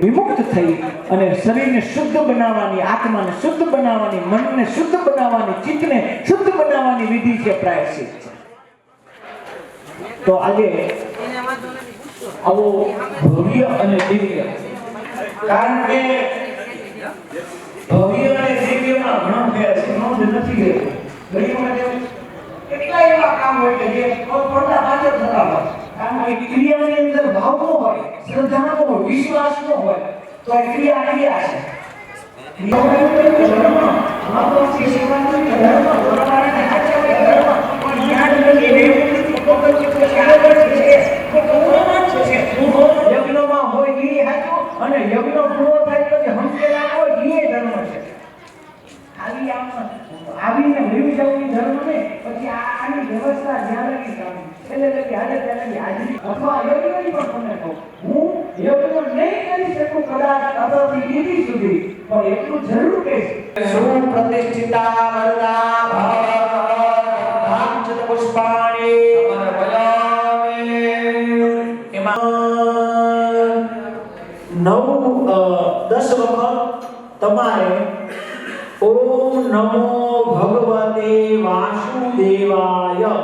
વિમુક્ત થઈ અને શરીરને શુદ્ધ બનાવવાની, આત્માને શુદ્ધ બનાવવાની, મનને શુદ્ધ બનાવવાની, ચિત્તને શુદ્ધ બનાવવાની વિધિ છે પ્રાયશ્ચિત છે. તો આજે આવો ભવ્ય અને દિવ્ય, કારણ કે ભવ્ય અને દિવ્યમાં ઘણો ફેર છે, નોંધ નથી લેતો. ગરીબોમાં કેટલા એવા કામ હોય કે જે પડદા પાછળ થતા હોય, કારણ કે ક્રિયાની અંદર ભાવ ન હોય, શ્રદ્ધા ન હોય, વિશ્વાસ ન હોય, તો આ ક્રિયા છે. યજ્ઞમાં હોય એ હાચું, અને યજ્ઞ પૂરો થાય તો હંસેલા હોય એ ધર્મ છે. ખાલી આવીને ભૂલી જવું ધર્મ નહીં, પછી આની વ્યવસ્થા ધ્યાન રાખી કામ એટલે હાજરી અથવા યજ્ઞની પણ તમને કહું, હું યજ્ઞ નહીં કરી શકું કદાચ અતથી દીદી સુધી, પણ એટલું જરૂર કહીશ. સુપ્રતિષ્ઠિતા વરદા ભાવ પુષ્પાણી એમાં 10 વખત તમારે ઓમ નમો ભગવતે વાસુદેવાય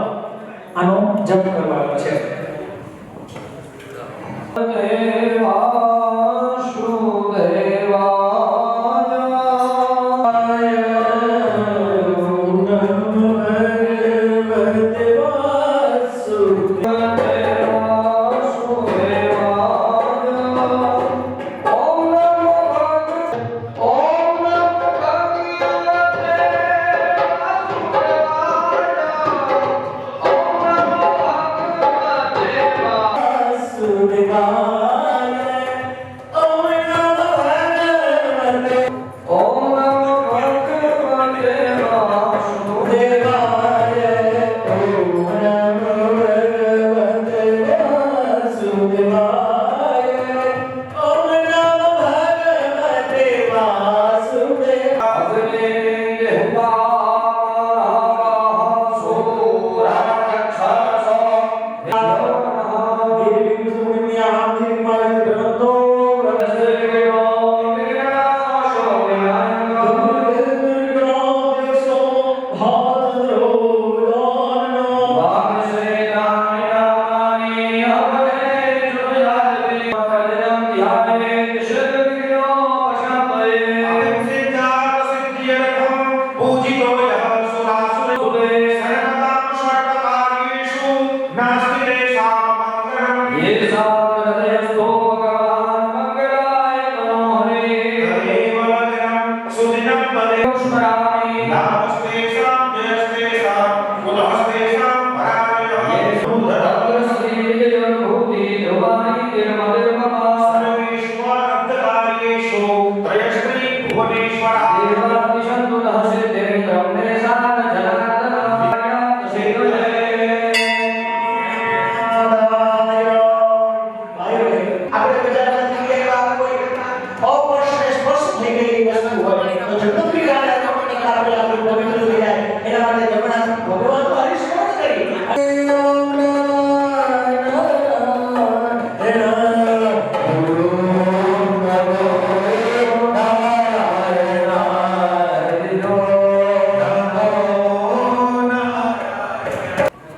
આનો જપ કરવાનો છે.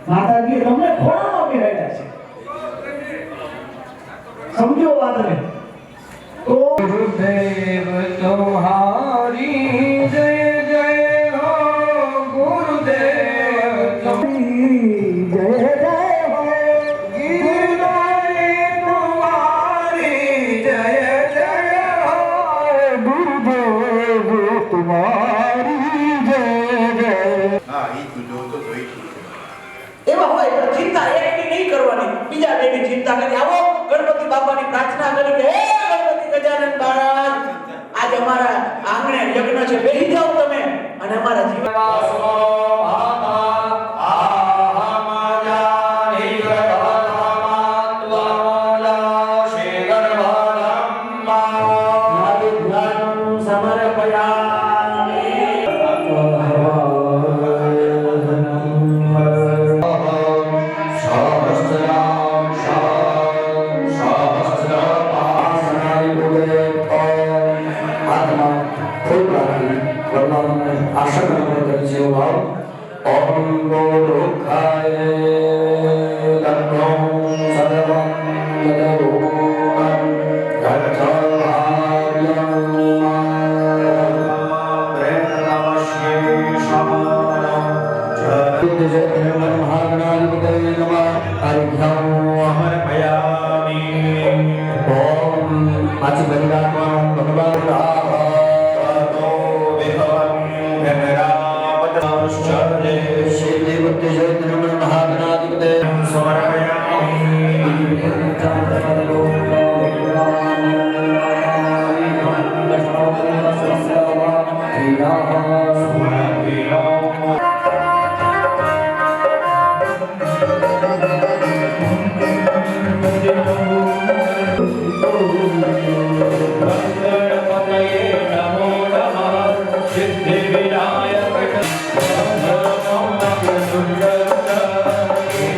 માતાજી તમને ખોળામાં બેહાડ્યા છે. સમજો વાતને. તો ગુરુદેવ તમારી જય જય હો, ગુરુદેવ તમારી જય જય હો, ગિરનારી તમારી જય જય હો, ગુરુદેવ તમારી જય જય. હા, ઈ તું જોતો જોઈ છું. એવા હોય પણ ચિંતા એકની નહીં કરવાની, બીજા બેની ચિંતા કરી. આવો ગણપતિ બાપાની પ્રાર્થના કરી કે હે ગણપતિ ગજાનન મહારાજ, આજે અમારા આંગણે યજ્ઞ છે, બેસી જાઓ તમે અને અમારા જીવન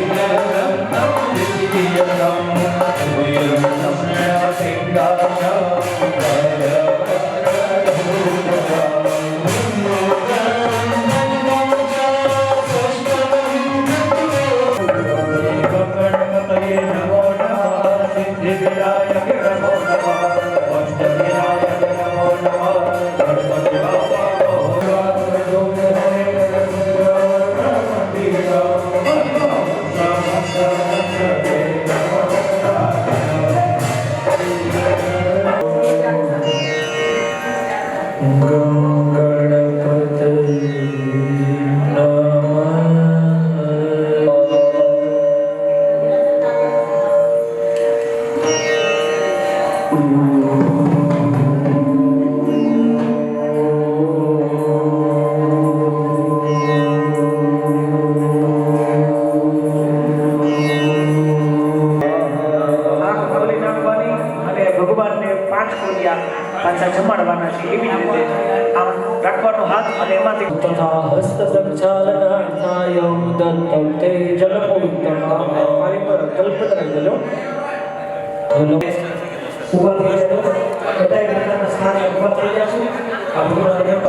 વિનાયક પાછા જમાડવાના છે એવી રીતે આમ રાખવાનો હાથ અને એમાંથી તથા હસ્ત સંચાલનાર્થાય દત્તં તે જલપવિત્રમ મારી પર કલ્પના દેજો ઉભા થઈ જાઓ બધાય પોતાના સ્થાને ઉભા થઈ જાઓ આ ભગવાનને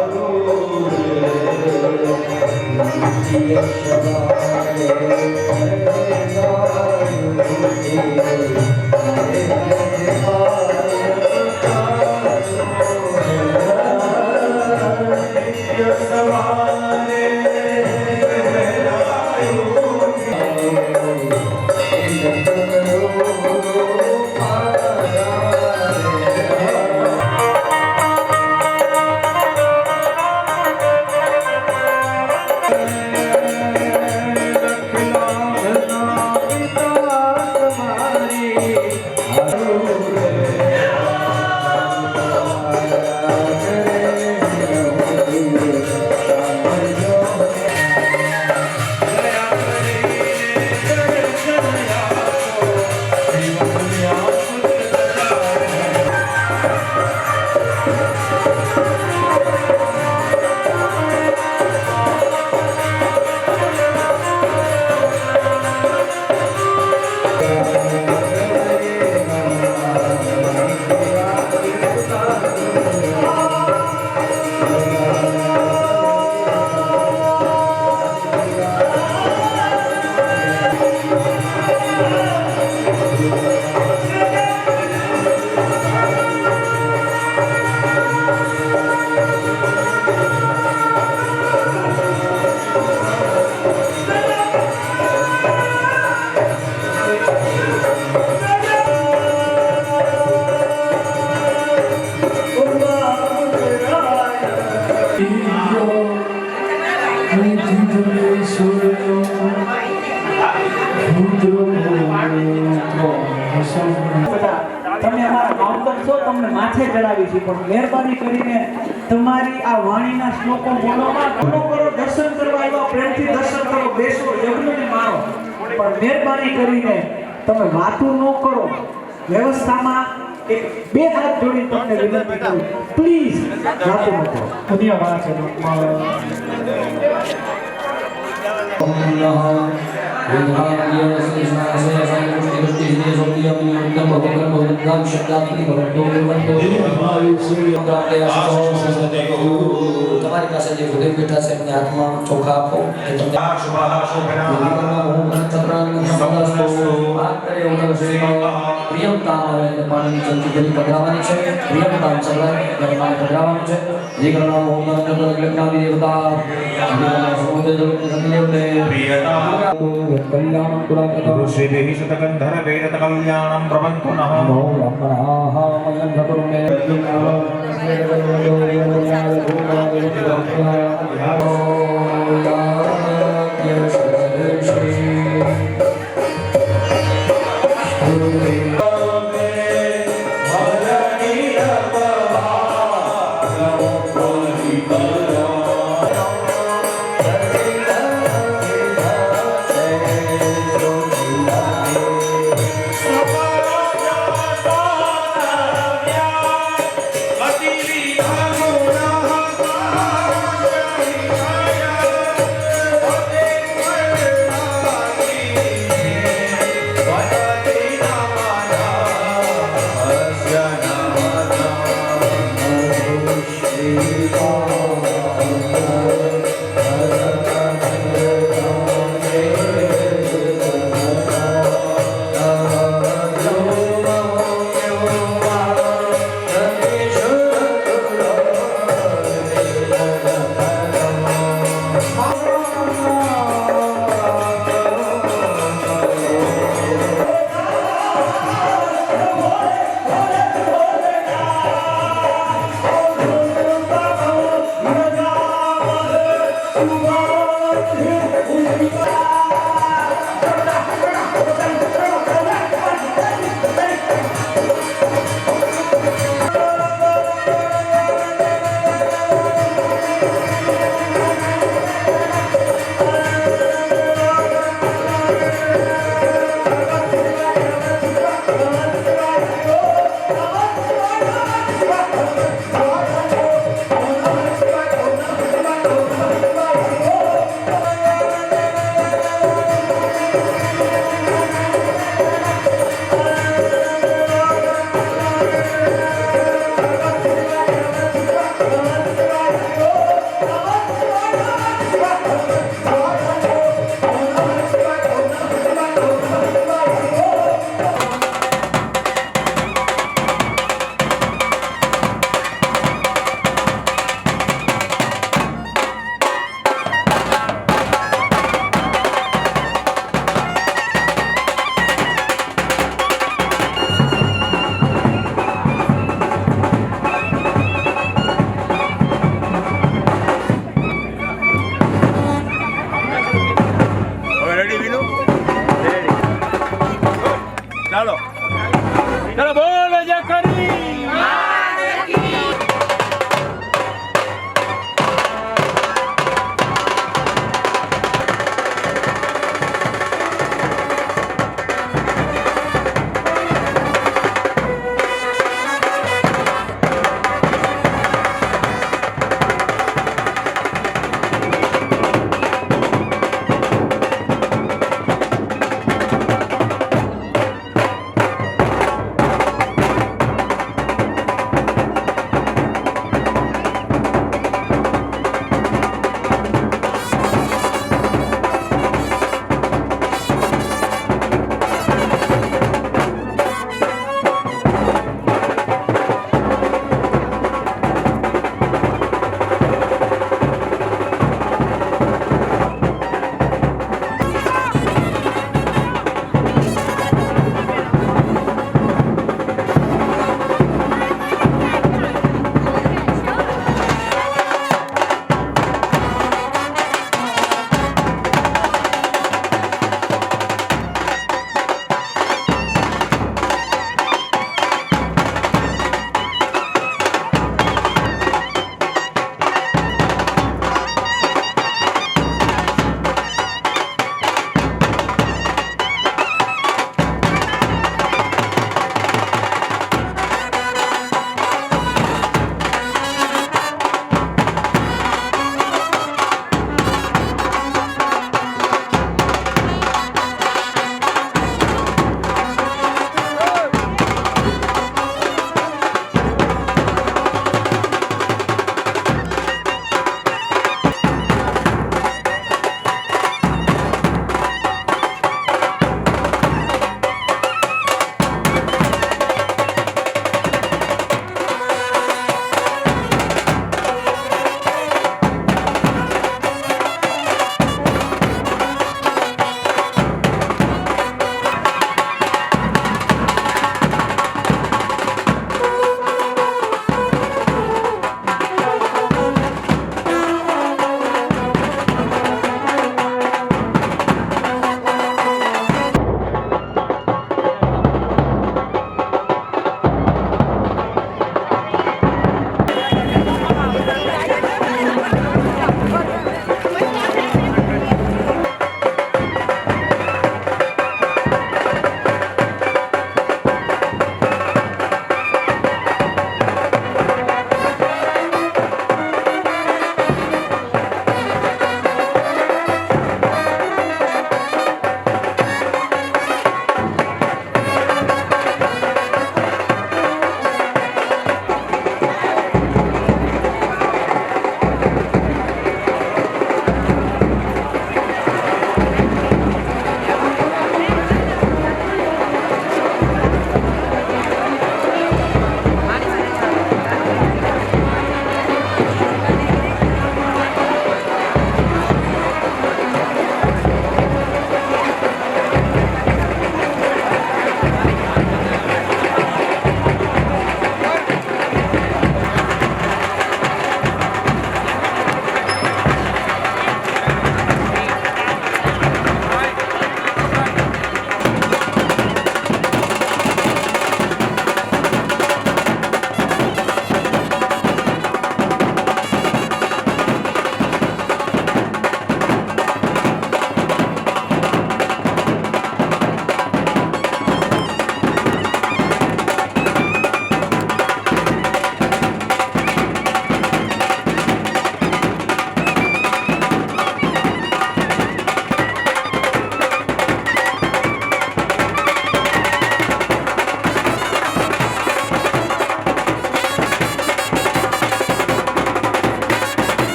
તમે અમારા માવતર છો તમને માથે ચડાવી છે પણ મહેરબાની કરીને તમારી આ વાણીના શ્લોકો બોલવામાં પૂર્ણ કરો દર્શન કરવા આવ્યા પ્રેમથી દર્શન કરો બેસો યજ્ઞને મારો પણ મહેરબાની કરીને તમે વાતું ન કરો વ્યવસ્થામાં એક બે હાથ જોડી તમને વિનંતી કરું પ્લીઝ વાતું ન કરો દુનિયા વાળા છે તમારી પાસે જે હૃદય બેઠા છે એમને હાથમાં ચોખા આપો એ તમને પ્રિયમતા પાણીની ચમચી બધી પધરાવવાની છે પ્રિયમતા ચલાવી અને પાણી પધરાવવાનું છે જે કરનાર ઓમ લગ્નાદી દેવતા સમુદ્ર દેવતે કલ્યાણ પુરા ऋषिभिः शतगन्धर्वैरतकल्याणं प्रबन्धु नः नमो ब्रह्मणाः मयं भकुरुमे હવે રેડી વિનુ રેડી ચાલો ચાલો બોલ જય કરી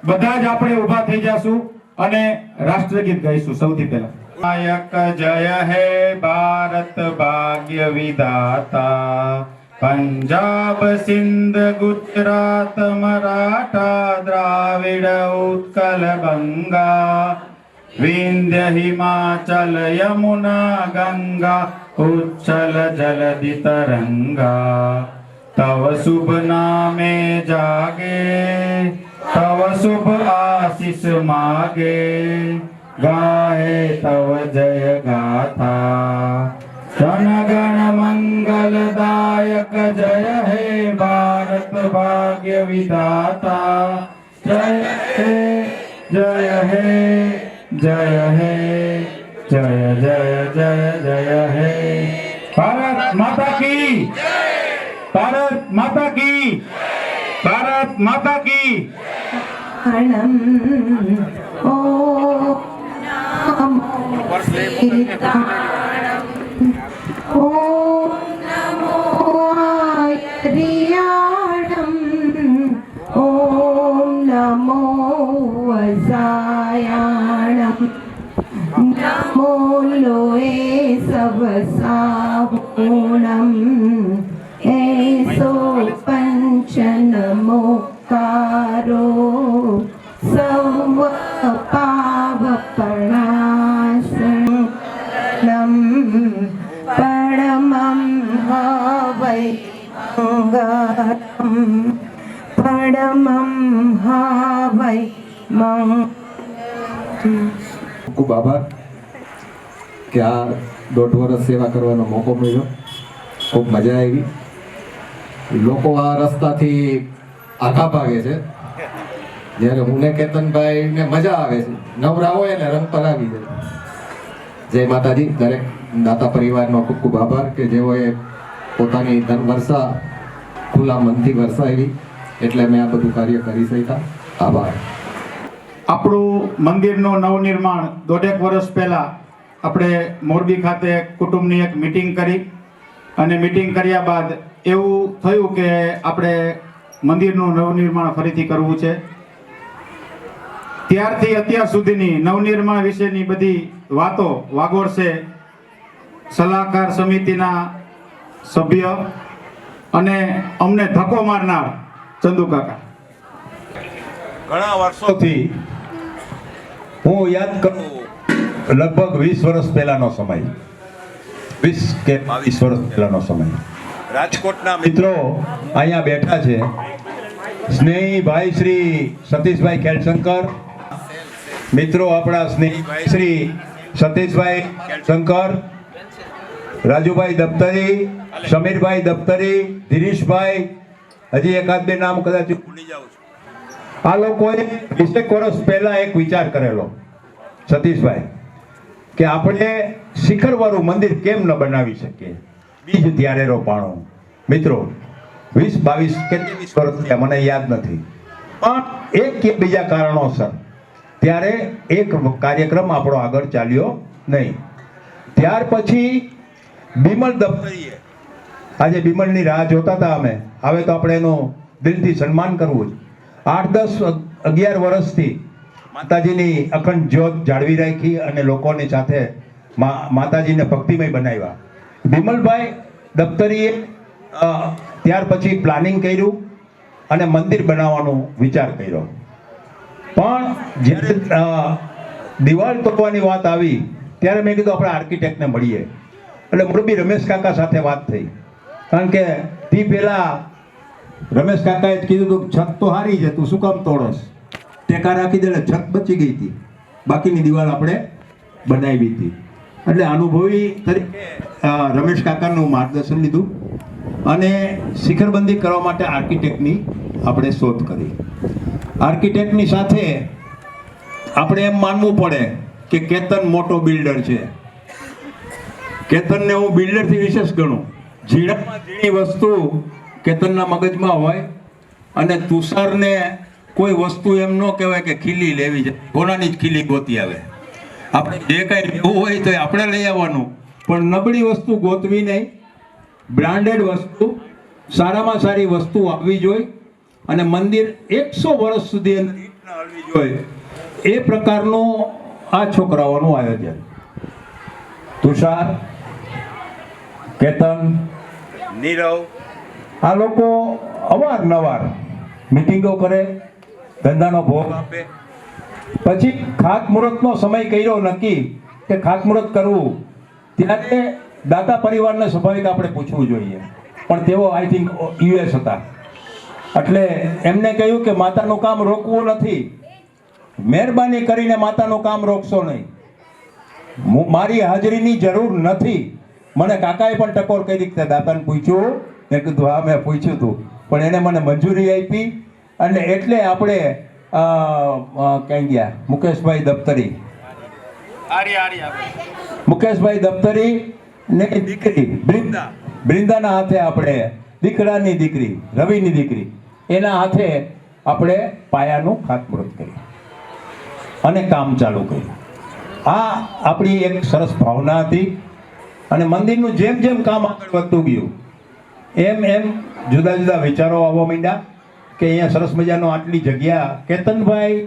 બધા જ આપણે ઊભા થઈ જાશું અને રાષ્ટ્રગીત ગાઈશું સૌથી પહેલા. નાયક જય હે ભારત ભાગ્ય વિધાતા, પંજાબ સિંધ ગુજરાત મરાઠા દ્રાવિડ ઉત્કલ ગંગા, વિંધ્ય હિમાચલ યમુના ગંગા ઉચ્છલ જલધિ તરંગા, तव शुभ नामे जागे तव शुभ आशीष मागे, गाहे तव जय गाथा जन गण मंगलदायक, जय हे भारत भाग्य विधाता, जय हे जय हे जय हे जय जय जय जय हे। भारत माता की, भारत माता की, भारत माता की। ओ नमो सीताराम, ओ नमो हरियाणम, ओ नमो वजायाणम, नमो लोए सवसाहुणम, ऐसो पंच नमोकारो सव पावपणासनं, परमं हवै मंगलम्, परमं हवै मंगलम्। ખૂબ આભાર કે આ 1.5 વર્ષ સેવા કરવાનો મોકો મળ્યો, ખૂબ મજા આવી। લોકો આ રસ્તાથી આઘા ભાગે છે, જ્યારે હું ને કેતનભાઈ ને મજા આવે છે, નવરા હોય ને રંગ પર આવી જાય। જય માતાજી। દરેક દાતા પરિવારનો ખૂબ ખૂબ આભાર કે જેઓએ પોતાની ધન વર્ષા ખુલ્લા મનથી વરસાવી, એટલે મેં આ બધું કાર્ય કરી શક્યા। આભાર। આપણું મંદિરનું નવનિર્માણ 1.5 વર્ષ પહેલા આપણે મોરબી ખાતે કુટુંબની એક મીટિંગ કરી, અને મીટિંગ કર્યા બાદ એવું થયું કે આપણે મંદિરનું નવનિર્માણ ફરીથી કરવું છે। ત્યારથી અત્યાર સુધીની નવનિર્માણ વિશેની બધી વાતો વાગોળશે સલાહકાર સમિતિના સભ્ય અને અમને ધક્કો મારનાર ચંદુ કાકા। ઘણા વર્ષોથી હું યાદ કરું, લગભગ 20 વર્ષ પહેલાનો સમય, 20 કે 22 વર્ષ પહેલાનો સમય, રાજકોટના મિત્રો અહીંયા બેઠા છે, સ્નેહી ભાઈ શ્રી સતીશભાઈ ખેડશંકર, મિત્રો આપણા સ્નેહી ભાઈ શ્રી સતીશભાઈ શંકર, રાજુભાઈ દફતરી, સમીરભાઈ દફતરી, ધીરેશભાઈ, હજી એકાદ બે નામ કદાચ ભૂલી જાઉં છું. આ લોકોએ 20 વર્ષ પહેલા એક વિચાર કરેલો, સતીશભાઈ, કે આપણે શિખરવાળું મંદિર કેમ ન બનાવી શકીએ. બીજ ત્યારે રોપાણો. મિત્રો 20-22 કે 23 વર્ષ થયા, મને યાદ નથી, પણ એક કે બીજા કારણોસર ત્યારે એક કાર્યક્રમ આપણો આગળ ચાલ્યો નહીં. ત્યાર પછી બિમલ દફતરીએ, આજે બિમલની રાહ જોતા હતા અમે, હવે તો આપણે એનું દિલથી સન્માન કરવું જ. 8-10-11 વર્ષથી માતાજીની અખંડ જ્યોત જાળવી રાખી અને લોકોની સાથે માતાજીને ભક્તિમય બનાવ્યા. બિમલભાઈ દફતરીએ ત્યાર પછી પ્લાનિંગ કર્યું અને મંદિર બનાવવાનો વિચાર કર્યો. પણ જ્યારે દિવાલ તોડવાની વાત આવી ત્યારે મેં કીધું આપણે આર્કિટેક્ટને મળીએ. એટલે મોરબી રમેશ કાકા સાથે વાત થઈ, કારણ કે તે પહેલાં રમેશ કાકાએ જ કીધું કે છત તો હારી છે, તું શું કામ તોડસ? ટેકા રાખી દે એટલે છત બચી ગઈ હતી, બાકીની દિવાલ આપણે બનાવી હતી. એટલે અનુભવી તરીકે રમેશ કાકાનું માર્ગદર્શન લીધું અને શિખરબંધી કરવા માટે આર્કિટેક્ટની આપણે શોધ કરી. આર્કિટેક્ટની સાથે આપણે એમ માનવું પડે કે કેતન મોટો બિલ્ડર છે. કેતનને હું બિલ્ડરથી વિશેષ ગણું. ઝીણામાં ઝીણી વસ્તુ કેતનના મગજમાં હોય અને તુષારને કોઈ વસ્તુ એમ ન કહેવાય કે ખીલી લેવી છે, ઘોડાની જ ખીલી ગોતી આવે. આપણે જે કાંઈ લેવું હોય તો આપણે લઈ આવવાનું, પણ નબળી વસ્તુ ગોતવી નહીં. બ્રાન્ડેડ વસ્તુ, સારામાં સારી વસ્તુ આવવી જોઈએ અને મંદિર 100 વર્ષ સુધી અંદર ઈટ ન હળવી જોઈએ. એ પ્રકારનું આ છોકરાઓનું આયોજન. તુષાર, કેતન, નીરવ, આ લોકો અવારનવાર મિટિંગો કરે, ધંધાનો ભોગ આપે. પછી ખાતમુહૂર્તનો સમય કર્યો નક્કી કે ખાતમુહૂર્ત કરવું, ત્યારે દાતા પરિવારને સ્વાભાવિક આપણે પૂછવું જોઈએ, પણ તેઓ આઈ થિંક યુએસ હતા. એટલે એમને કહ્યું કે માતાનું કામ રોકવું નથી, મહેરબાની કરીને માતાનું કામ રોકશો નહીં, મારી હાજરીની જરૂર નથી. મને કાકાએ પણ ટકોર કરી કે દાતાને પૂછ્યું, મેં કીધું હા મેં પૂછ્યું હતું, પણ એને મને મંજૂરી આપી. અને એટલે આપણે ક્યાં ગયા, મુકેશભાઈ દફતરી, મુકેશભાઈ દફતરી ને દીકરી બ્રિંદાના હાથે આપણે, દીકરાની દીકરી રવિની દીકરી, એના હાથે આપણે પાયાનું ખાતમુહૂર્ત કર્યું અને કામ ચાલુ કર્યું. આ આપણી એક સરસ ભાવના હતી. અને મંદિરનું જેમ જેમ કામ આગળ વધતું ગયું એમ એમ જુદા જુદા વિચારો આવવા માંડ્યા કે અહીંયા સરસ મજાનો આટલી જગ્યા. કેતનભાઈ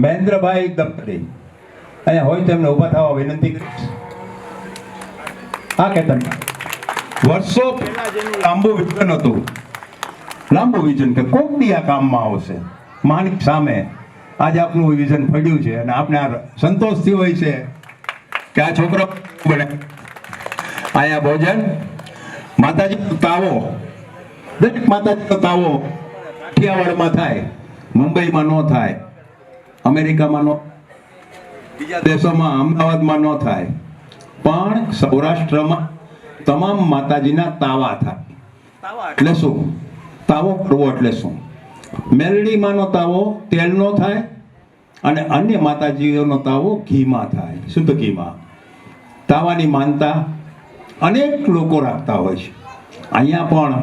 મહેન્દ્રભાઈ દફતરી અહીંયા હોય તો એમને ઊભા થવા વિનંતી કરીશ. હા કેતનભાઈ, વર્ષો પહેલા જેનું લાંબુ વિઝન હતું, લાંબુ વિઝન કે કોક દી આ કામમાં આવશે, માની સામે આજે આપનું વિઝન ફળ્યું છે અને આપને આ સંતોષ થયો હોય છે કે આ છોકરો બને. અહીંયા ભોજન, માતાજીનો તાવો, દરેક માતાજીનો તાવો કાઠિયાવાડમાં થાય, મુંબઈમાં ન થાય, અમેરિકામાં ન, બીજા દેશોમાં અમદાવાદમાં ન થાય, પણ સૌરાષ્ટ્રમાં તમામ માતાજીના તાવા થાય. તાવા એટલે શું? તાવો કરવો એટલે શું? મેલડીમાંનો તાવો તેલનો થાય અને અન્ય માતાજીઓનો તાવો ઘીમાં થાય, શુદ્ધ ઘીમાં. તાવાની માનતા અનેક લોકો રાખતા હોય છે. અહીંયા પણ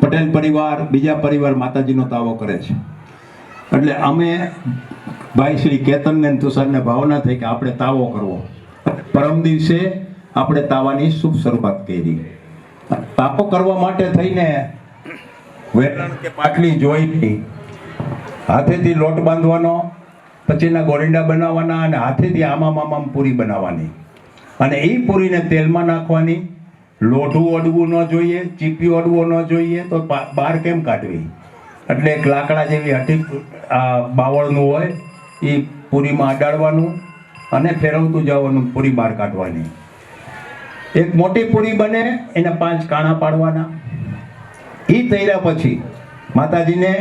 પટેલ પરિવાર, બીજા પરિવાર માતાજીનો તાવો કરે છે. એટલે અમે ભાઈ શ્રી કેતનને તુષારને ભાવના થઈ કે આપણે તાવો કરવો. પરમ દિવસે આપણે તાવાની શુભ શરૂઆત કરી. તાવો કરવા માટે થઈને વેલણ કે પાટલી જોઈ, હાથેથી લોટ બાંધવાનો, પછીના ગોરિંડા બનાવવાના અને હાથેથી આમામ પૂરી બનાવવાની અને એ પૂરીને તેલમાં નાખવાની. લોઢું અડવું ન જોઈએ, ચીપિયું અડવું ન જોઈએ, તો બહાર કેમ કાઢવી? એટલે એક લાકડા જેવી હઠી બાવળનું હોય એ પૂરીમાં અડાડવાનું અને ફેરવતું જવાનું, પૂરી બહાર કાઢવાની. એક મોટી પૂરી બને, એને 5 કાણા પાડવાના. એ તૈયાર પછી માતાજીને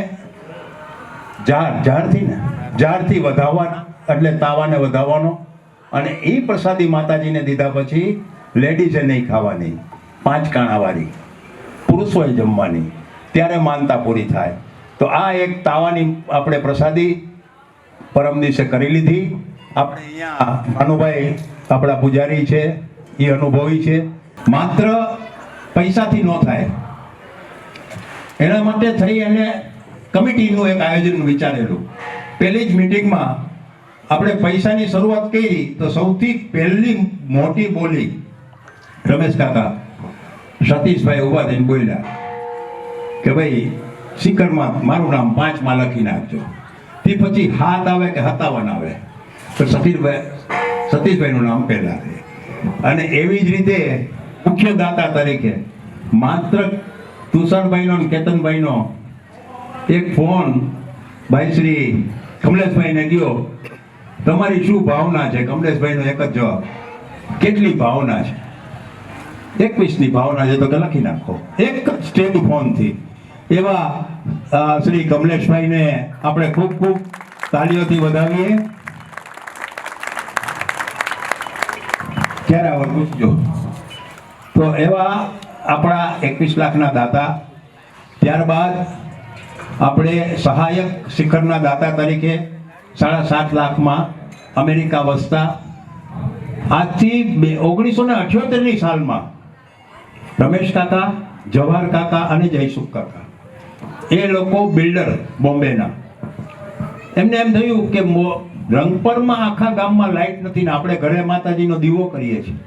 ઝાડથી વધાવવાના, એટલે તાવાને વધાવવાનો અને એ પ્રસાદી માતાજીને દીધા પછી લેડીઝે નહીં ખાવાની, 5 કાણાવાળી, પુરુષોએ જમવાની, ત્યારે માનતા પૂરી થાય. તો આ એક તાવાની આપણે પ્રસાદી પરમ દિવસે કરી લીધી. આપણે અહીંયા ભાનુભાઈ આપણા પૂજારી છે, એ અનુભવી છે. માત્ર પૈસાથી ન થાય, એના માટે થઈ અને કમિટીનું એક આયોજન વિચારેલું. પહેલી જ મિટિંગમાં આપણે પૈસાની શરૂઆત કરી તો સૌથી પહેલી મોટી બોલી રમેશ કાકા સતીશભાઈ ઉભા થઈને બોલ્યા કે ભાઈ સિકરમાં મારું નામ 5માં લખી નાખજો. તે પછી 7 આવે કે 57 આવે તો સતીશભાઈનું નામ પહેલા રહે. અને એવી જ રીતે મુખ્ય દાતા તરીકે માત્ર તુષારભાઈનો અને કેતનભાઈનો એક ફોન ભાઈ શ્રી કમલેશભાઈને ગયો, તમારી શું ભાવના છે? કમલેશભાઈનો એક જ જવાબ, કેટલી ભાવના છે? 21ની ભાવના છે તો કે લખી નાખો, એક જ સ્ટેજ ફોનથી. એવા શ્રી કમલેશભાઈને આપણે ખૂબ ખૂબ તાળીઓથી વધાવીએ. ક્યારે આવો પૂછજો. તો એવા આપણા 21 લાખના દાતા. ત્યારબાદ આપણે સહાયક શિખરના દાતા તરીકે 7.5 લાખમાં અમેરિકા વસતા આજથી 1978ની સાલમાં રમેશ કાકા, જવાહર કાકા અને જયસુખ કાકા, એ લોકો બિલ્ડર બોમ્બેના. એમને એમ થયું કે રંગપરમાં આખા ગામમાં લાઈટ નથી ને આપણે ઘરે માતાજીનો દીવો કરીએ છીએ,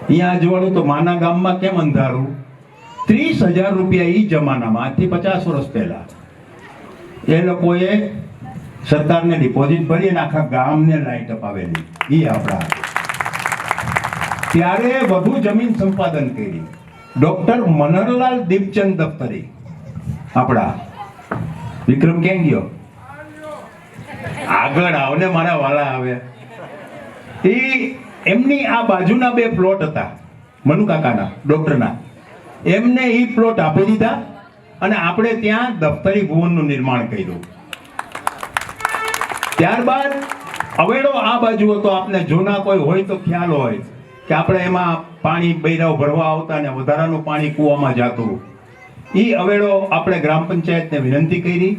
અહીંયા અજવાળું તો માના ગામમાં કેમ અંધારું? 30,000 રૂપિયા એ જમાનામાં, આજથી 50 વર્ષ પહેલા એ લોકોએ સરકારને ડિપોઝિટ ભરી અને આખા ગામને લાઈટ અપાવેલી. એ આપણા ત્યારે વધુ જમીન સંપાદન કરી ડોક્ટર મનહરલાલ દીપચંદ દફતરી. આપણા વિક્રમ ક્યાં ગયો? આગળ આવને મારા વાલા આવે. એમની આ બાજુના 2 પ્લોટ હતા મનુ કાકાના, ડોક્ટરના. એમને એ પ્લોટ આપી દીધા અને આપણે ત્યાં દફતરી ભુવનનું નિર્માણ કર્યું. ત્યારબાદ અવેડો આ બાજુ હતો. આપને જૂના કોઈ હોય તો ખ્યાલ હોય કે આપણે એમાં પાણી બૈરાવ ભરવા આવતા ને વધારાનું પાણી કૂવામાં જતું. એ અવેડો આપણે ગ્રામ પંચાયતને વિનંતી કરી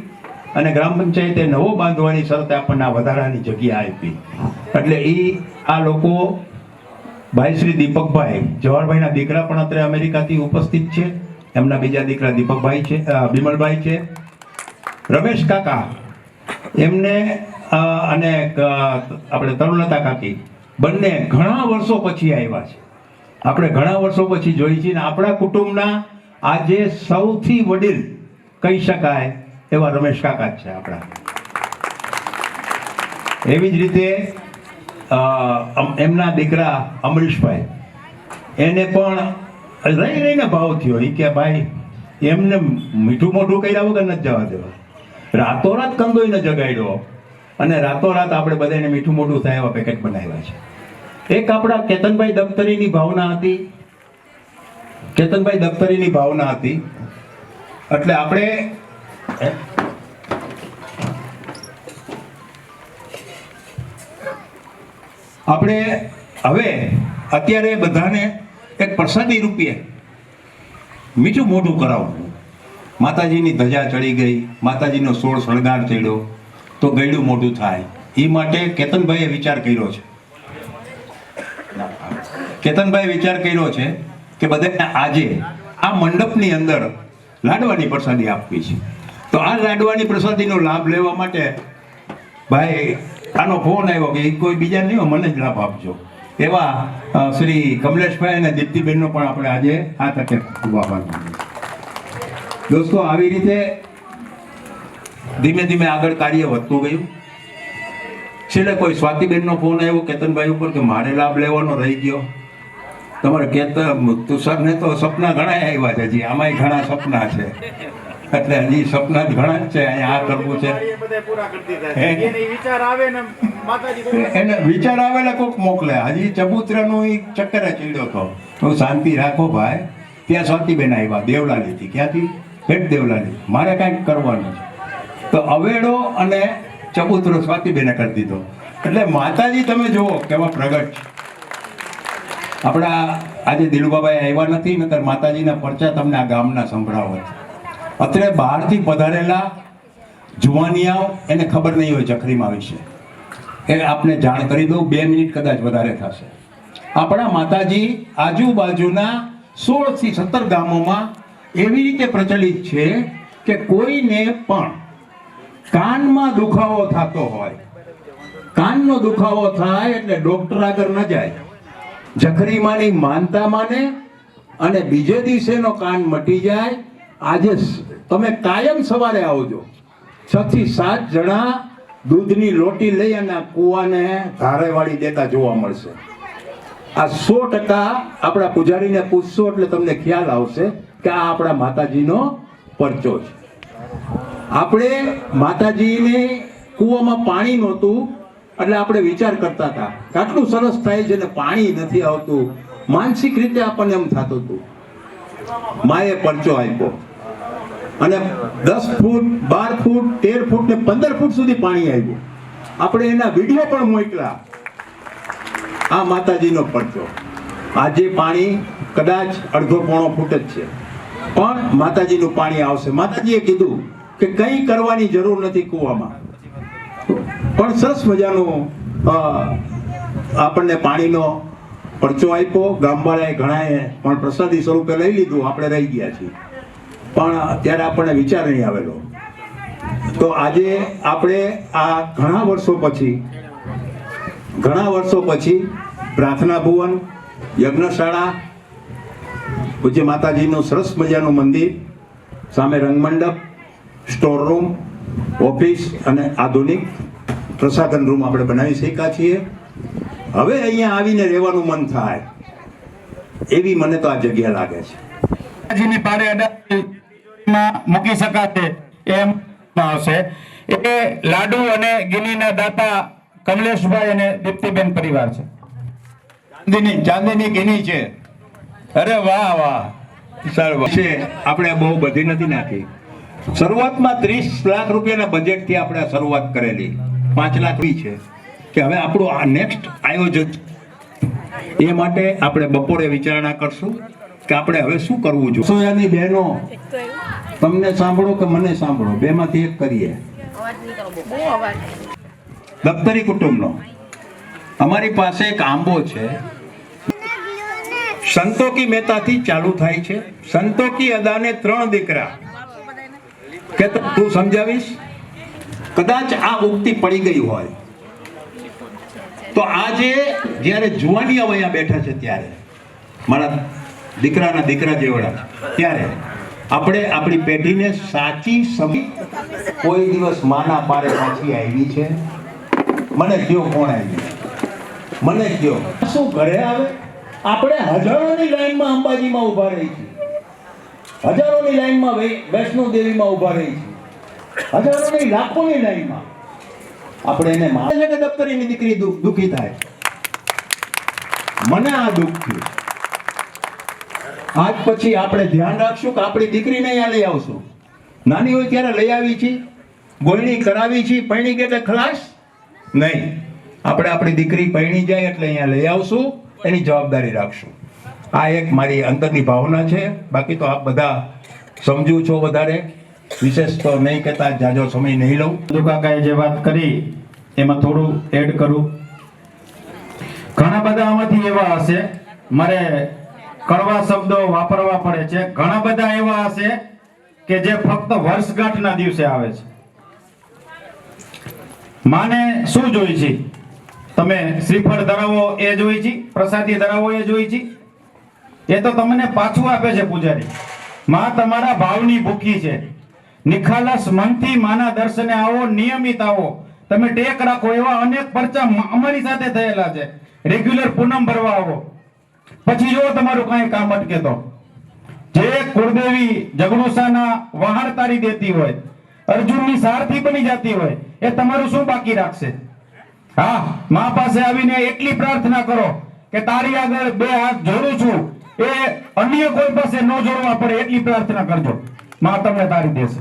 અને ગ્રામ પંચાયતે નવો બાંધવાની શરતે આપણને આ વધારાની જગ્યા આપી. એટલે આ લોકો ભાઈ શ્રી દીપકભાઈ, જવાહરભાઈના દીકરા પણ અત્યારે અમેરિકાથી ઉપસ્થિત છે. એમના બીજા દીકરા દીપકભાઈ છે, બિમલભાઈ છે. રમેશ કાકા એમને અને આપણે તરુલતા કાકી બંને ઘણા વર્ષો પછી આવ્યા છે. આપણે ઘણા વર્ષો પછી જોઈ છીએ. આપણા કુટુંબના આજે સૌથી વડીલ કહી શકાય એવા રમેશ કાકા જ છે આપણા. એવી જ રીતે એમના દીકરા અમરીશભાઈ, એને પણ રહીને ભાવ થયો. એ કે ભાઈ એમને મીઠું મોઢું કર્યા વગર નથી જવા દેવા. રાતોરાત કંદોઈને જગાડ્યો અને રાતોરાત આપણે બધાને મીઠું મોઢું થાય એવા પેકેટ બનાવ્યા છે. એક આપણા કેતનભાઈ દફતરીની ભાવના હતી. કેતનભાઈ દફતરીની ભાવના હતી એટલે આપણે હવે અત્યારે બધાને એક પ્રસાદી રૂપે મીઠું મોઢું કરાવવું. માતાજીની ધજા ચડી ગઈ, માતાજીનો 16 શણગાર ચડ્યો તો ગળ્યું મોઢું થાય. એ માટે કેતનભાઈએ વિચાર કર્યો છે. કેતનભાઈ વિચાર કર્યો છે કે બધાને આજે આ મંડપની અંદર લાડવાની પ્રસાદી આપવી છે. તો આ લાડવાની પ્રસાદીનો લાભ લેવા માટે ભાઈ આનો ફોન આવ્યો કે કોઈ બીજા નહીં હોય, મને જ લાભ આપજો. એવા શ્રી કમલેશભાઈ અને દીપ્તિબેનનો પણ આપણે આજે આ તકે ખૂબ આભાર માનીએ. દોસ્તો, આવી રીતે ધીમે ધીમે આગળ કાર્ય વધતું ગયું. છેલ્લે કોઈ સ્વાતિબેનનો ફોન આવ્યો કેતનભાઈ ઉપર કે મારે લાભ લેવાનો રહી ગયો. તમારે તુષારને તો સપના ઘણા આવ્યા છે. હજી આમાંય ઘણા સપના છે. એટલે હજી સપના ઘણા જ છે. અહીંયા આ કરવું છે, એને વિચાર આવેલા કોક મોકલે. હજી ચબૂતરાનો ચક્કરે ચડ્યો હતો. તો શાંતિ રાખો ભાઈ. ત્યાં સ્વાતિબેન આવ્યા દેવલાલીથી. ક્યાંથી? ભેટ દેવલાલી. મારે કાંઈક કરવાનું છે. તો અવેડો અને ચબૂતરો સ્વાતિબેને કરી દીધો. એટલે માતાજી તમે જુઓ કેવા પ્રગટ છે. આપણા આજે દિલુબાભાઈ આવ્યા નથી, નકર માતાજીના પરચા તમને આ ગામના સંભળાવત. અત્યારે બહારથી પધારેલા જુવાનિયાઓ એને ખબર નહીં હોય ચકરીમા વિશે, એ આપને જાણ કરી દઉં, 2 મિનિટ કદાચ વધારે થશે. આપણા માતાજી આજુબાજુના 16 થી 17 ગામોમાં એવી રીતે પ્રચલિત છે કે કોઈને પણ કાનમાં દુખાવો થતો હોય, કાનનો દુખાવો થાય એટલે ડોક્ટર આગળ ન જાય, જખરીમાની માનતા માને અને બીજે દિવસેનો કાન મટી જાય. આજે તમે કાયમ સવારે આવજો, 6 થી 7 જણા દૂધની લોટી લઈ અને કૂવાને ધારે વાળી દેતા જોવા મળશે. આ 100% આપણા પૂજારીને પૂછશો એટલે તમને ખ્યાલ આવશે કે આ આપણા માતાજીનો પરચો છે. આપણે માતાજીને કૂવામાં પાણી નહોતું એટલે આપણે વિચાર કરતા હતા કે આટલું સરસ થાય છે ને પાણી નથી આવતું. માનસિક રીતે આપણને એમ થતું હતું. માએ પરચો આપ્યો અને 10 ફૂટ 12 ફૂટ 13 ફૂટ ને 15 ફૂટ સુધી પાણી આવ્યું. આપણે એના વિડીયો પણ મોકલા. આ માતાજીનો પરચો. આજે પાણી કદાચ અડધો પોણો ફૂટ જ છે, પણ માતાજીનું પાણી આવશે. માતાજીએ કીધું કે કંઈ કરવાની જરૂર નથી કૂવામાં, પણ સરસ મજાનું આપણને પાણીનો પરચો આપ્યો. ગામવાળાએ ઘણાએ પણ પ્રસાદી સ્વરૂપે લઈ લીધું, આપણે રહી ગયા છીએ, પણ ત્યારે આપણને વિચાર નહીં આવેલો. તો આજે આપણે આ ઘણા વર્ષો પછી પ્રાર્થના ભુવન, યજ્ઞશાળા, પૂજ્ય માતાજીનું સરસ મજાનું મંદિર, સામે રંગમંડપ, સ્ટોર રૂમ, ઓફિસ અને આધુનિક પ્રસાધન રૂમ આપણે બનાવી શક્યા છીએ. હવે અહીંયા આવીને રહેવાનું મન થાય એવી મને તો આ જગ્યા લાગે છે. માતાજીની પારે અડામાં મૂકી શકાશે એમ આવશે. એ લાડુ અને ગિનીના દાતા કમલેશભાઈ અને દીપ્તિબેન પરિવાર છે. ચાંદીની ગિની છે. અરે વાહ વાહ, સારું છે. આપણે બહુ બધી નથી નાખી. શરૂઆતમાં 30 લાખ રૂપિયાના બજેટથી આપણે શરૂઆત કરેલી. 5 લાખ છે કે હવે આપણું આ નેક્સ્ટ આયોજન, એ માટે આપણે બપોરે વિચારણા કરશું કે આપણે હવે શું કરવું જોઈએ. સોયાની બહેનો, તમને સાંભળો કે મને સાંભળો, બેમાંથી એક કરીએ. દફતરી કુટુંબનો અમારી પાસે એક આંબો છે. સંતોકી મહેતાથી ચાલુ થાય છે. સંતોકી અદાને 3 દીકરા. કે તું સમજાવીશ? કદાચ આ ઉક્તિ પડી ગઈ હોય તો આજે જ્યારે જુવાનિયા વયા બેઠા છે ત્યારે, મારા દીકરાના દીકરા જેવડા, ત્યારે આપણે આપણી પેઢીને સાચી સમજ. કોઈ દિવસ માના પારે પાછી આવી છે? મને કયો કોણ આવી? મને કયો શું ઘરે આવે? આપણે હજારોની લાઈનમાં અંબાજીમાં ઊભા રહી છીએ, હજારોની લાઈનમાં વૈષ્ણો દેવીમાં ઊભા રહી છીએ, હજારોની લાખોની લાઈનમાં. આપણે એને માને છે કે દફતરીની દીકરી દુઃખી થાય? મને આ દુઃખ થયું. આજ પછી આપણે ધ્યાન રાખશું કે આપણી દીકરીને અહીંયા લઈ આવશું. નાની હોય ત્યારે લઈ આવી છીએ, ગોળણી કરાવી છીએ, પૈણી કે ખલાસ નહીં. આપણે આપણી દીકરી પૈણી જાય એટલે અહીંયા લઈ આવશું, એની જવાબદારી રાખશું. આ એક મારી અંતરની ભાવના છે. બાકી તો આપ બધા સમજુ છો. વધારે વિશેષ તો નહીં કહેતા, જાજો સમય નહીં લઉં. કાકાએ જે વાત કરી એમાં થોડું એડ કરું. ઘણા બધા આમાંથી એવા હશે, મારે કડવા શબ્દો વાપરવા પડે છે. ઘણા બધા એવા હશે કે જે ફક્ત વર્ષગાંઠના દિવસે આવે છે. માને શું જોઈ છે? તમે શ્રીફળ ધરાવો એ જોઈ છે, પ્રસાદી ધરાવો એ જોઈ છે, એ તો તમને પાછું આપે છે પૂજારી. માં તમારા ભાવની ભૂખી છે. નિખાલસ મનથી માના દર્શને આવો, નિયમિત આવો. તમે ટેક રાખો. એવા અનેક પરચા અમારી સાથે થયેલા છે. રેગ્યુલર પૂનમ ભરવા આવો, પછી જો તમારું કાંઈ કામ અટકે તો. જે કુળદેવી જગણુસાના વહાણ તારી દેતી હોય, અર્જુનની સારથી બની જતી હોય, એ તમારું શું બાકી રાખશે? હા, મા પાસે આવીને એટલી પ્રાર્થના કરો કે તારી આગળ 2 હાથ જોડું છું, એ અન્ય કોઈ પાસે ન જોડવા પડે એટલી પ્રાર્થના કરજો. મા તમને તારી દેશે.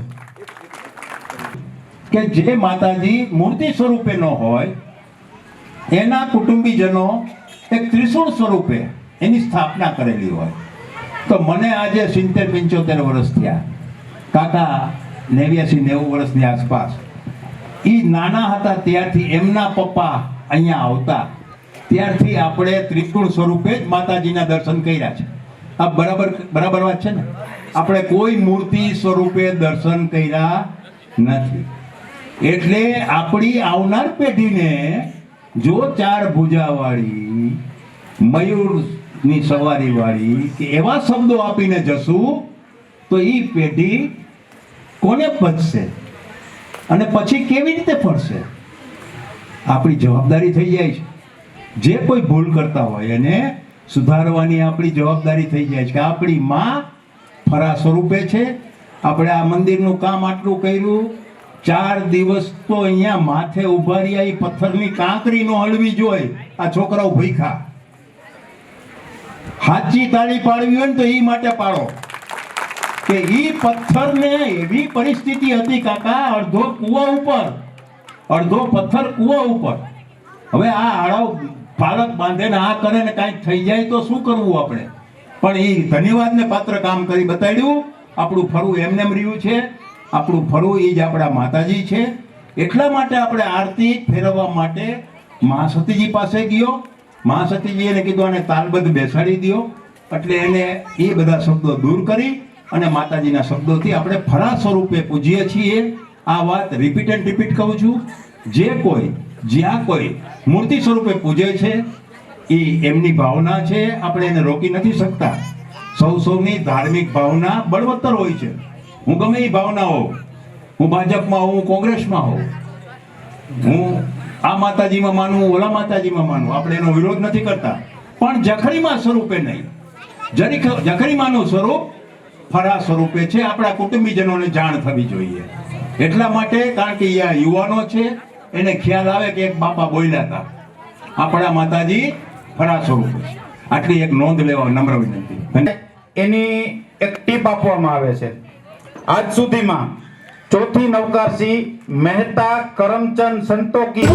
કે જે માતાજી મૂર્તિ સ્વરૂપે ન હોય એના કુટુંબીજનો એક ત્રિશૂળ સ્વરૂપે એની સ્થાપના કરેલી હોય. તો મને આજે 70-75 વર્ષ થયા, કાકા 89-90 વર્ષની આસપાસ. એ નાના હતા ત્યારથી એમના પપ્પા અહીંયા આવતા ત્યારથી આપણે ત્રિશૂળ સ્વરૂપે જ માતાજીના દર્શન કર્યા છે. આ બરાબર વાત છે ને? આપણે કોઈ મૂર્તિ સ્વરૂપે દર્શન કર્યા નથી. એટલે આપણી આવનાર પેઢીને જો 4 ભુજાવાળી, મયુરની સવારીવાળી કે એવા શબ્દો આપીને જશું તો એ પેઢી કોને પચશે અને પછી કેવી રીતે ફરશે? આપણી જવાબદારી થઈ જાય છે. જે કોઈ ભૂલ કરતા હોય એને સુધારવાની આપણી જવાબદારી થઈ જાય છે કે આપણી માં ફરા સ્વરૂપે છે. આપણે આ મંદિરનું કામ આટલું કર્યું, 4 દિવસ તો અહીંયા માથે ઉભા રહ્યા, એ પથ્થરની કાંકરી નો હળવી જોઈ આ છોકરાઓ ભૂખ્યા. હાચી તાળી પાડવી હોય ને તો એ માટે પાડો કે ઈ પથ્થરને એવી પરિસ્થિતિ હતી કાકા, અડધો કૂવા ઉપર, અડધો પથ્થર કૂવા ઉપર. હવે આ આળાવ પાલક બાંધે ને આ કરે ને કાંઈક થઈ જાય તો શું કરવું આપણે? પણ એ ધન્યવાદને પાત્ર કામ કરી બતાડ્યું. આપણું ફરવું એમને રહ્યું છે, આપણું ફરવું એ જ આપણા માતાજી છે. એટલા માટે આપણે આરતી ફેરવવા માટે મા સતીજી પાસે ગયો. મા સતીજી એને કીધું આને તાલબદ્ધ બેસાડી દો. એટલે એને એ બધા શબ્દો દૂર કરી અને માતાજીના શબ્દોથી આપણે ફરા સ્વરૂપે પૂજીએ છીએ. આ વાત રિપીટ કહું છું. જે કોઈ જ્યાં કોઈ મૂર્તિ સ્વરૂપે પૂજે છે એ એમની ભાવના છે, આપણે એને રોકી નથી શકતા. સૌની ધાર્મિક ભાવના બળવત્તર હોય છે. હું ગમે એ ભાવના હોઉં, હું ભાજપમાં હોઉં, કોંગ્રેસમાં હોઉં, હું આ માતાજીમાં માનું, ઓલા માતાજીમાં માનું, આપણે એનો વિરોધ નથી કરતા. પણ જખરીમાં સ્વરૂપે નહીં. જખરીમાનું સ્વરૂપ ફરા સ્વરૂપે છે. આપણા કુટુંબીજનોને જાણ થવી જોઈએ. એટલા માટે, કારણ કે આ યુવાનો છે, એને ખ્યાલ આવે કે એક બાપા બોલ્યા હતા, આપણા માતાજી ફરા સ્વરૂપે છે. આટલી એક નોંધ લેવા નમ્ર વિનંતી. એની એક ટીપ આપવામાં આવે છે. આજ સુધીમાં ચોથી નવકારસિંહ મહેતા કરમચંદ સંતોકી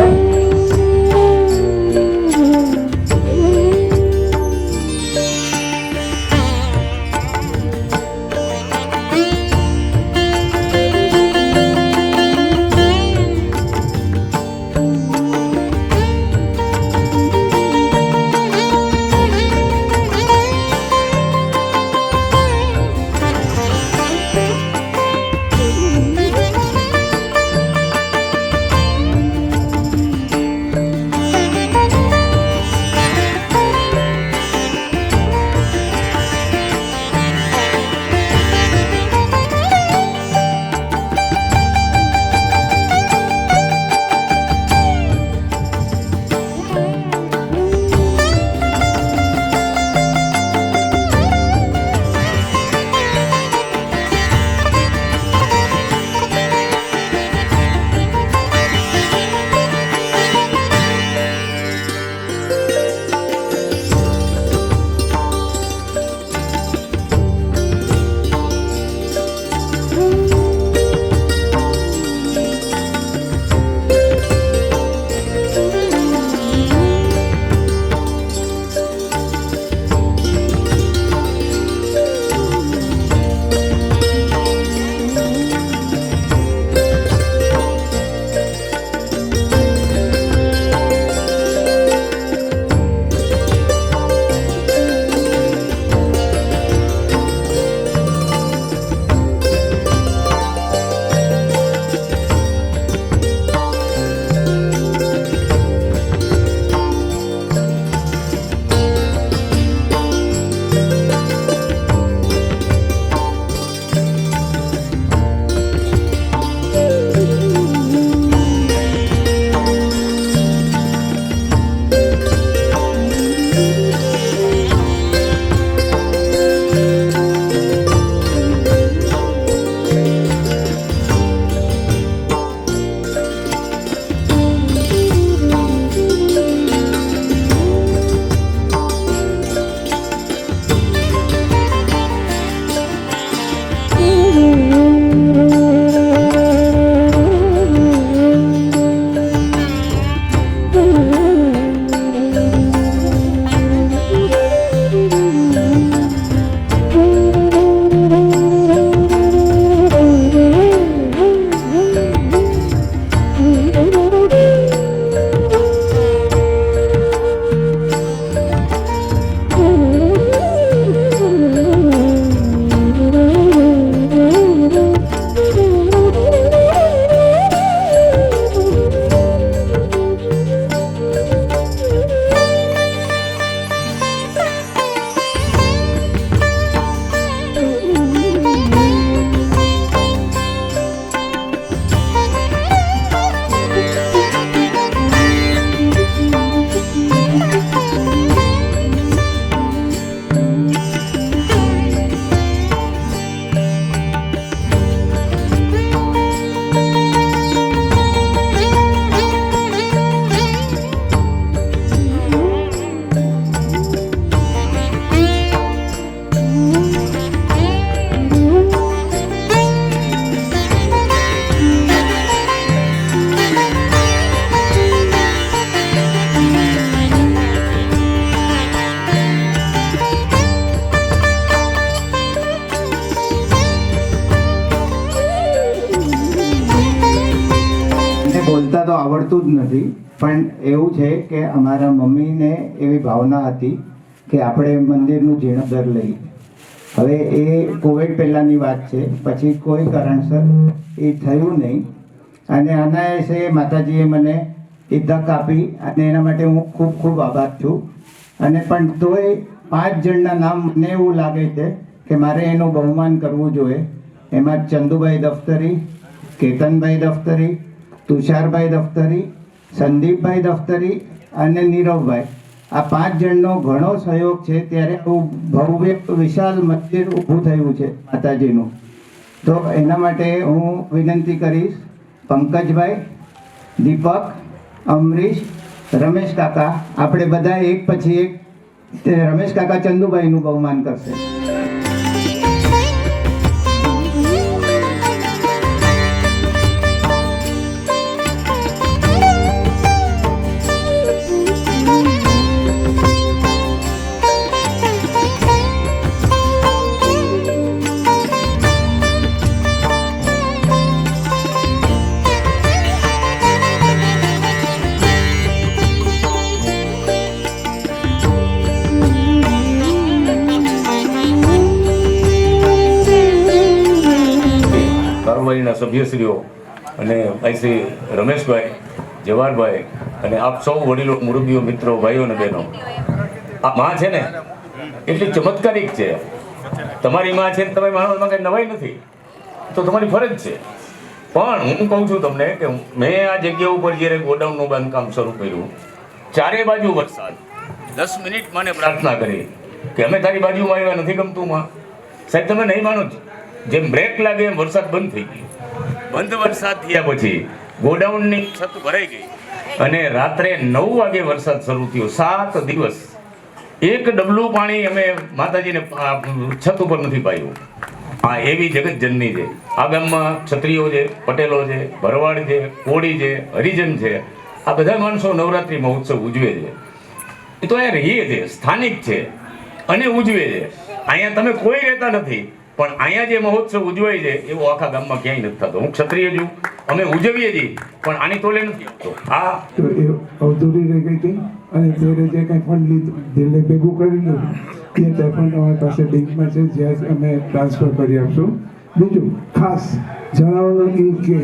તો આવડતું જ નથી, પણ એવું છે કે અમારા મમ્મીને એવી ભાવના હતી કે આપણે મંદિરનું જીર્ણોદ્ધાર લઈએ. હવે એ કોવિડ પહેલાંની વાત છે, પછી કોઈ કારણસર એ થયું નહીં અને અનાયાસે માતાજીએ મને એ તક આપી અને એના માટે હું ખૂબ ખૂબ આભાર છું. અને પણ તોય 5 જણના નામ મને એવું લાગે છે કે મારે એનું બહુમાન કરવું જોઈએ. એમાં ચંદુભાઈ દફતરી, કેતનભાઈ દફતરી, તુષારભાઈ દફતરી, સંદીપભાઈ દફતરી અને નીરવભાઈ, આ 5 જણનો ઘણો સહયોગ છે. ત્યારે આવું ભવ્ય વિશાળ મંદિર ઊભું થયું છે માતાજીનું. તો એના માટે હું વિનંતી કરીશ પંકજભાઈ, દીપક, અમરીશ, રમેશ કાકા, આપણે બધા એક પછી એક રમેશ કાકા ચંદુભાઈનું બહુમાન કરશે. કારોબારીના સભ્યશ્રીઓ અને ભાઈ શ્રી રમેશભાઈ, જવાહરભાઈ અને આપ સૌ વડીલો, મુરબ્બીઓ, મિત્રો, ભાઈઓ અને બહેનો, આ માં છે ને એટલી ચમત્કારિક છે. તમારી માં છે ને તમે માનવામાં કંઈ નવાઈ નથી, તો તમારી ફરજ છે. પણ હું કહું છું તમને કે મેં આ જગ્યા ઉપર જ્યારે ગોડાઉનનું બાંધકામ શરૂ કર્યું, ચારે બાજુ વરસાદ, 10 મિનિટ મને પ્રાર્થના કરી કે અમે તારી બાજુમાં આવ્યા, નથી ગમતું માં. સાહેબ તમે નહીં માનો જ, જેમ બ્રેક લાગે એમ વરસાદ બંધ થઈ ગયો. બંધ વરસાદ થયા પછી ગોડાઉનની છત ભરાઈ ગઈ અને રાત્રે 9 વાગે વરસાદ શરૂ થયો. 7 દિવસ એક ડબલું પાણી અમે માતાજીને છત ઉપર નથી પાયું. હા, એવી જગત જનની છે. આ ગામમાં ક્ષત્રિયો છે, પટેલો છે, ભરવાડ છે, કોળી છે, હરિજન છે, આ બધા માણસો નવરાત્રિ મહોત્સવ ઉજવે છે. એ તો અહીંયા રહીએ છે, સ્થાનિક છે અને ઉજવે છે. અહીંયા તમે કોઈ રહેતા નથી, પણ અહીંયા જે મહોત્સવ ઉજવાય છે એવો આખા ગામમાં ક્યાંય નથી થતો. હું ક્ષત્રિય છું, અમે ઉજવીએ છીએ, પણ આની તોલે નથી આવતો. આ તો એ અવધૂરી રહી ગઈ હતી અને ત્યારે જે કંઈ ફંડ લીધું દિલ્હી ભેગું કરી લીધું એ તે પણ તમારી પાસે બેંકમાં છે, જ્યાં અમે ટ્રાન્સફર કરી આપશું. બીજું ખાસ જણાવવાનું એ કે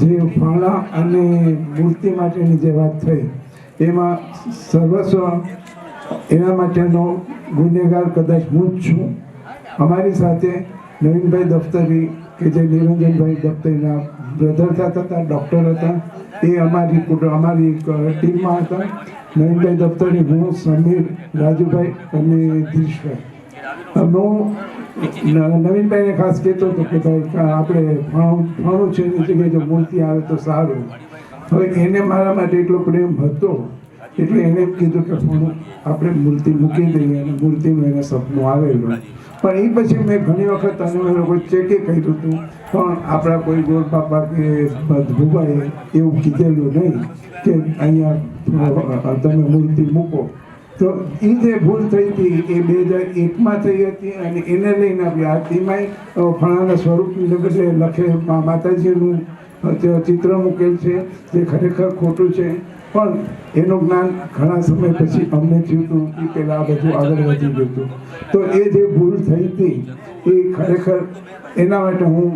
જે ફાળા અને મૂર્તિ માટેની જે વાત થઈ એમાં સર્વસ્વ એના માટેનો ગુનેગાર કદાચ હું જ છું. અમારી સાથે નવીનભાઈ દફતરી કે જે નિરંજનભાઈ દફતરીના બ્રધર થતા ડૉક્ટર હતા, એ અમારી ટીમમાં હતા. નવીનભાઈ દફતરી, હું, સમીર, રાજુભાઈ અને દિશભાઈ. હું નવીનભાઈને ખાસ કહેતો હતો કે ભાઈ આપણે ફાણું છે એની જગ્યાએ જો મૂર્તિ આવે તો સારું. હવે એને મારા માટે એટલો પ્રેમ હતો એટલે એને કીધું કે ફાણું આપણે મૂર્તિ મૂકી દઈએ અને મૂર્તિનું એને સપનું આવેલું. પણ એ પછી મેં ઘણી વખત અમે લોકો ચેકે કર્યું હતું, પણ આપણા કોઈ ગોળ બાપા કે ભૂભાઈએ એવું કીધેલું નહીં કે અહીંયા તમે મૂર્તિ મૂકો. તો એ જે ભૂલ થઈ હતી એ 2001માં થઈ હતી અને એને લઈને આપણી આરતીમાંય ફણાના સ્વરૂપને બદલે લખે માતાજીનું ચિત્ર મૂકેલ છે, જે ખરેખર ખોટું છે. પણ એનું જ્ઞાન ઘણા સમય પછી અમને થયું હતું, એ પહેલાં આ બધું આગળ વધી ગયું હતું. તો એ જે ભૂલ થઈ હતી એ ખરેખર એના માટે હું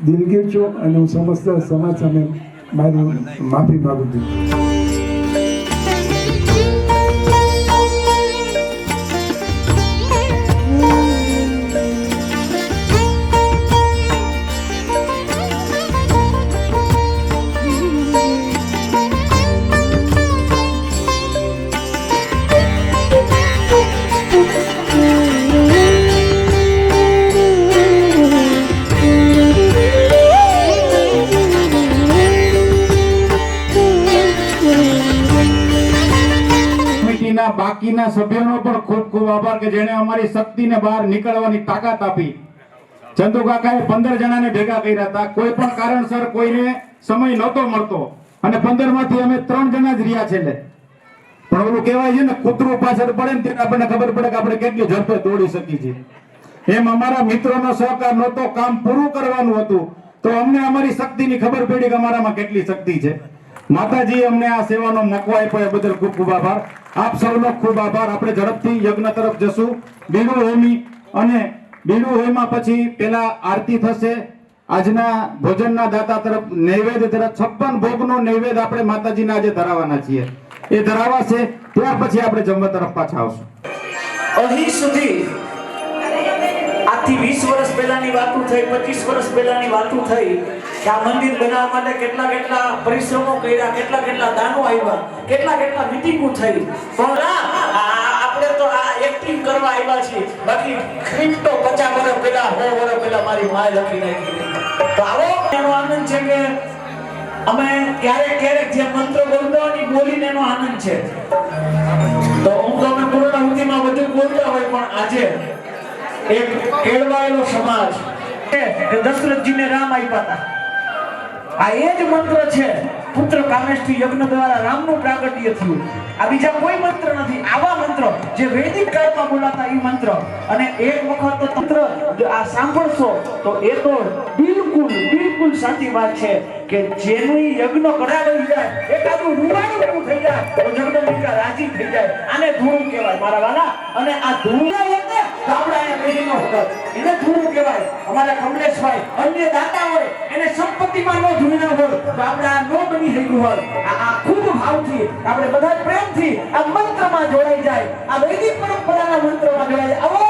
દિલગીર છું અને હું સમસ્ત સમાજ સામે મારી માફી માગું છું. બાકીના સભ્યોનો પણ ખૂબ ખૂબ આભાર કે જેણે અમારી શક્તિને બહાર નીકળવાની તાકાત આપી. ચંદુ કાકાએ 15 જણાને ભેગા કર્યા હતા. કોઈ પણ કારણસર કોઈને સમય નહોતો મળતો અને 15 માંથી અમે 3 જણા જ રહ્યા છે. પણ ઓલું કહેવાય છે ને, કૂતરું પાછળ પડે ને ત્યારે આપણને ખબર પડે કે આપણે કેટલી ઝડપે દોડી શકીએ છીએ. એમ અમારા મિત્રોનો સહકાર નહોતો, કામ પૂરું કરવાનું હતું, તો અમને અમારી શક્તિની ખબર પડી કે અમારામાં કેટલી શક્તિ છે. માતાજી અમને આ સેવાનો મોકો આપ્યો એ બદલ ખૂબ ખૂબ આભાર. આપ સૌનો ખૂબ આભાર. આપણે ઝડપથી યજ્ઞ તરફ જશું. બીડું હોમી અને બીડું હોઈમાં પછી પેલા આરતી થશે. આજના ભોજનના દાતા તરફ નૈવેદ્ય તરફ 56 ભોગનો નૈવેદ્ય આપણે માતાજીને આજે ધરાવવાના છીએ. એ ધરાવાશે ત્યાર પછી આપણે જમવા તરફ પાછા આવશું. અહીં સુધી આજથી 20 વર્ષ પહેલાની વાતો થઈ, 25 વર્ષ પહેલાની વાતો થઈ કે આ મંદિર બનાવવા માટે કેટલા પરિશ્રમો કર્યા, કેટલા દાનો આવ્યા, કેટલા મીટિંગો થઈ. પણ આપણે તો આ એક્ટિંગ કરવા આવ્યા છીએ. બાકી સ્ક્રિપ્ટ તો 50 વર્ષ પહેલા 100 વર્ષ પહેલા મારી માએ લખી નાખી. તો આવો એનો આનંદ છે કે અમે ક્યારેક જે મંત્ર બોલવાની બોલીને એનો આનંદ છે. તો હું તો અમે પૂર્ણાહુતિમાં બધું બોલતા હોય, પણ આજે એક કેળવાયેલો સમાજ કે દશરથજીને રામ આપ્યા હતા. આ એ જ મંત્ર છે. પુત્ર કામેષ્ઠી યજ્ઞ દ્વારા રામનું પ્રાગટ્ય થયું. આ બીજા કોઈ મંત્ર નથી. આવા મંત્ર જે વૈદિક કાળમાં બોલાતા એ મંત્ર. અને એક વખત તો તંત્ર આ સાંભળશો તો એ તો બિલકુલ સાચી વાત છે કે જેનું યજ્ઞ કરાવી જાય, એકાદું રૂવાડું થઈ જાય તો જગદંબિકા રાજી થઈ જાય. આને ધૂળું કહેવાય મારા વાલા. અને આ ધૂળું એટલે આપણા અહીંયા બેહીનો હતો એને ધૂળું કહેવાય. અમારા કમલેશભાઈ અન્ય દાતા હોય એને સંપત્તિમાં નો ધૂળના હોય તો આપણે આ નો બની શક્યું હોય. આ ખૂબ ભાવથી આપણે બધા પ્રેમથી આ મંત્રમાં જોડાઈ જાય, આ વૈદિક પરંપરાના મંત્રમાં જોડાઈ જાય. આવો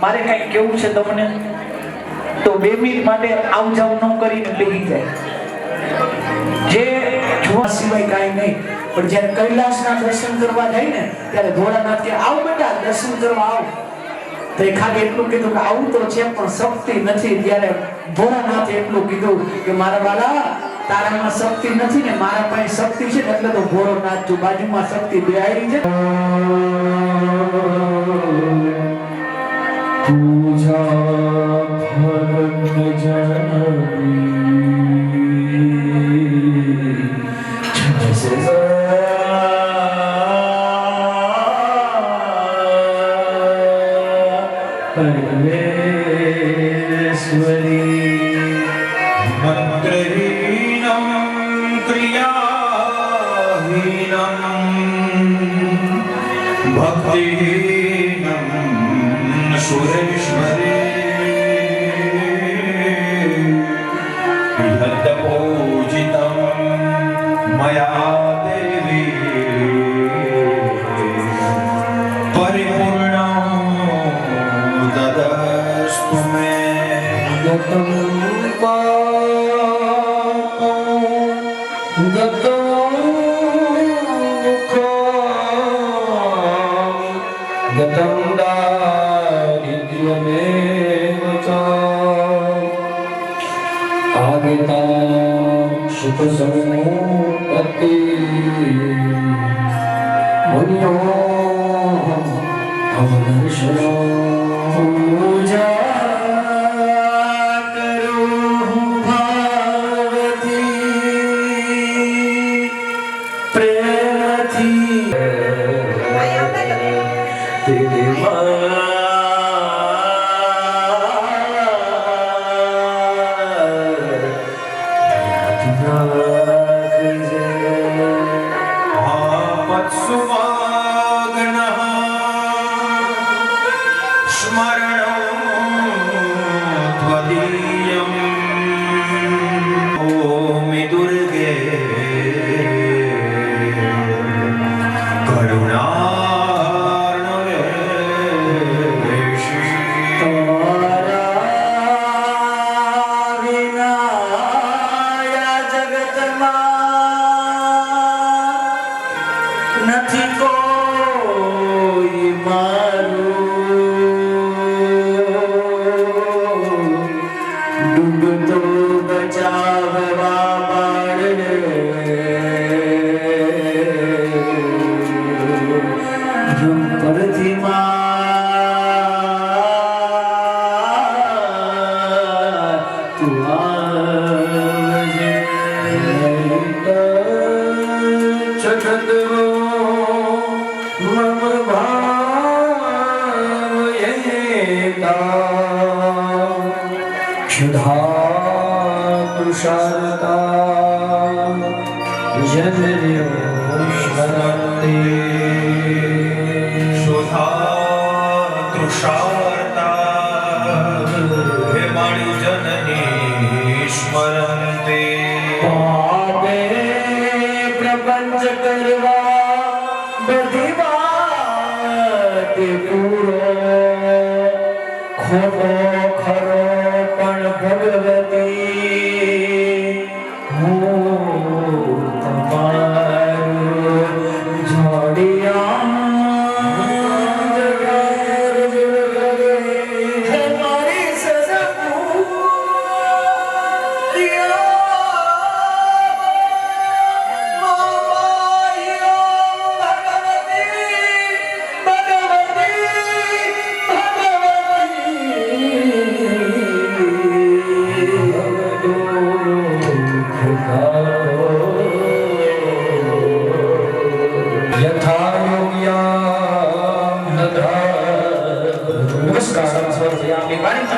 મારે કઈ કેવું છે તમને તો 2 મિનિટ માટે આવ જાવ ન કરીને બેસી જાય. જે જોવા સિવાય કાંઈ નહીં. પણ જ્યારે કૈલાસના દર્શન કરવા જાય ને ત્યારે ભોળાનાથ કે આવ બેટા દર્શન કરવા આવ. તો એ ખાલી એટલું કીધું કે આવું તો છે પણ શક્તિ નથી. ત્યારે ભોળાનાથે એટલું કીધું કે મારા બાળા તારામાં શક્તિ નથી ને મારા પાસે શક્તિ છે ને એટલે તો ભોળાનાથ તું બાજુમાં શક્તિ બેહાડી છે. મંત્રહીનમ ક્રિયાહીનમ ભક્તિહીનમ સુરેશ્વરી પૂજિતમ મયા દેવી પરિપૂર્ણ તદસ્તુ મે સુખ સમૂપતિ મુનિઓ અવદર્શનો પૂજા કરો ભાવથી પ્રેમથી નથી કોઈ મારું ડૂબતો બચાવવા બાળને પરથી તું આવજે જગતનો મમ ભાવયેતા ક્ષુધા તુષારતા જન્યો સ્મરંતિ ક્ષુધા તૃષાર્તા હે મારી જનની સ્મરંતે પાપે પ્રપંચ કરવા બધી વાત પૂરો ખોટો ખરો પણ ભગવતી હું તમારું જોડિયા હે મારી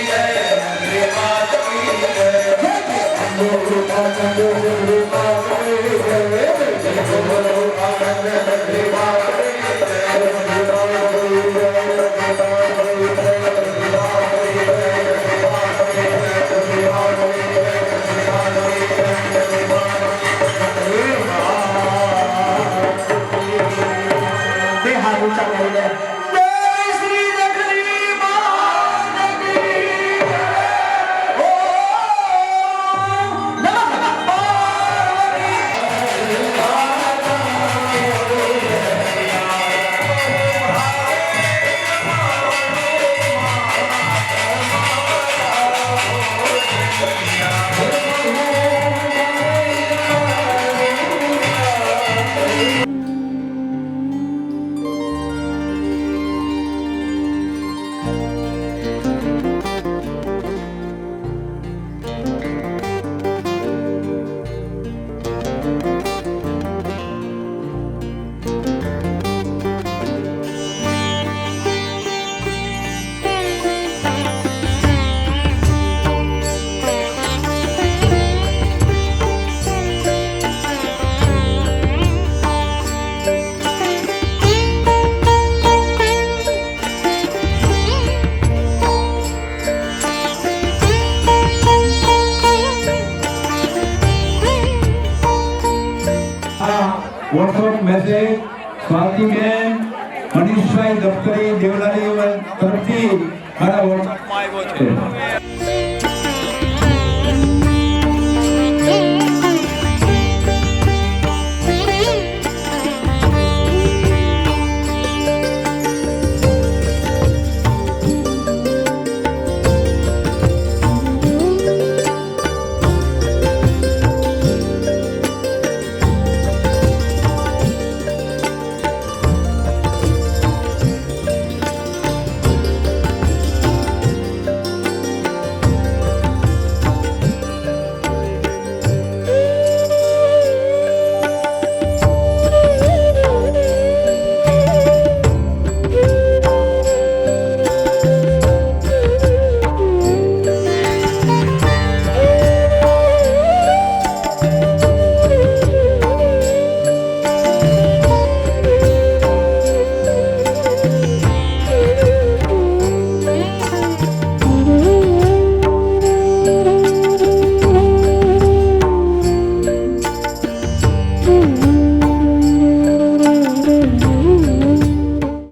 જય વોટ્સઅપ મેસેજ સ્વાતિબેન મનીષભાઈ દફતરી દેવલાલી તરફથી મારા વોટ્સઅપમાં આવ્યો છે.